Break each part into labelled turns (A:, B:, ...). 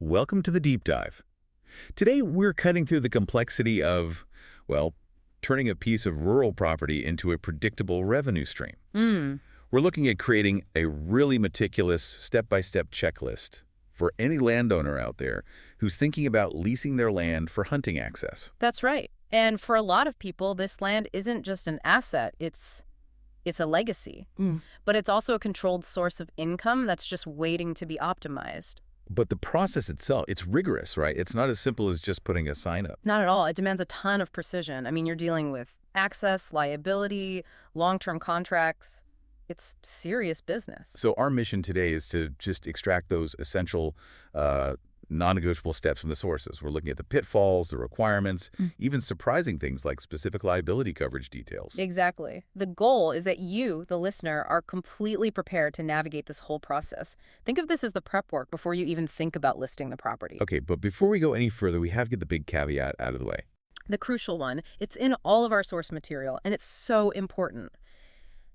A: Welcome to the deep dive. Today we're cutting through the complexity of, well, turning a piece of rural property into a predictable revenue stream. We're looking at creating a really meticulous step-by-step checklist for any landowner out there who's thinking about leasing their land for hunting access.
B: That's right. And for a lot of people, this land isn't just an asset, it's a legacy. But it's also a controlled source of income that's just waiting to be optimized.
A: But the process itself, it's rigorous, right? It's not as simple as just putting a sign up.
B: Not at all. It demands a ton of precision. I mean, you're dealing with access, liability, long-term contracts. It's serious business.
A: So our mission today is to just extract those essential non-negotiable steps from the sources. We're looking at the pitfalls, the requirements, even surprising things like specific liability coverage details.
B: Exactly. The goal is that you, the listener, are completely prepared to navigate this whole process. Think of this as the prep work before you even think about listing the property.
A: Okay, but before we go any further, we have to get the big caveat out of the way.
B: The crucial one, it's in all of our source material, and it's so important.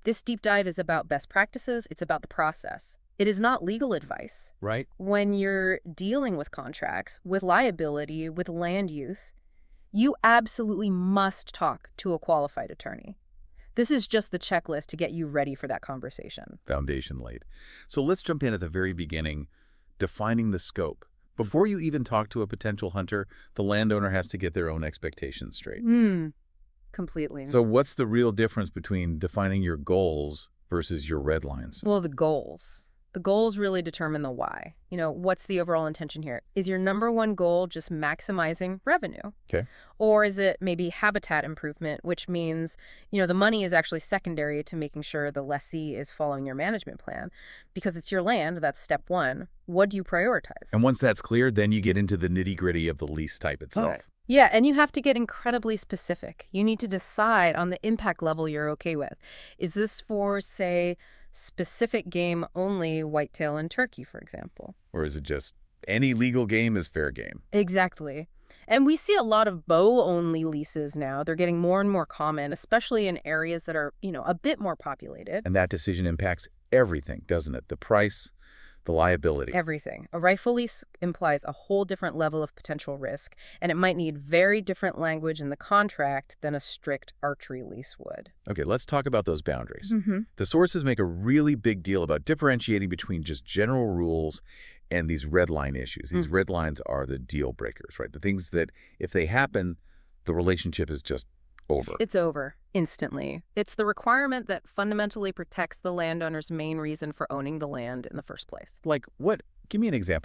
B: This deep dive is about best practices. It's about the process. It is not legal advice.
A: Right.
B: When you're dealing with contracts, with liability, with land use, you absolutely must talk to a qualified attorney. This is just the checklist to get you ready for that conversation.
A: Foundation laid. So let's jump in at the very beginning, defining the scope. Before you even talk to a potential hunter, the landowner has to get their own expectations straight.
B: Completely.
A: So what's the real difference between defining your goals versus your red lines?
B: Well, the goals. The goals really determine the why. You know, what's the overall intention here? Is your number one goal just maximizing revenue?
A: Okay.
B: Or is it maybe habitat improvement, which means, the money is actually secondary to making sure the lessee is following your management plan? Because it's your land, that's step one. What do you prioritize?
A: And once that's clear, then you get into the nitty-gritty of the lease type itself.
B: Yeah, and you have to get incredibly specific. You need to decide on the impact level you're okay with. Is this for, say, specific game only, whitetail and turkey, for example?
A: Or is it just any legal game is fair game?
B: Exactly. And we see a lot of bow-only leases now. They're getting more and more common, especially in areas that are, a bit more populated.
A: And that decision impacts everything, doesn't it? The price, the liability.
B: Everything. A rifle lease implies a whole different level of potential risk, and it might need very different language in the contract than a strict archery lease would.
A: Okay, let's talk about those boundaries. The sources make a really big deal about differentiating between just general rules and these red line issues. These red lines are the deal breakers, right? The things that if they happen, the relationship is just over.
B: It's over instantly. It's the requirement that fundamentally protects the landowner's main reason for owning the land in the first place.
A: Like what? Give me an example.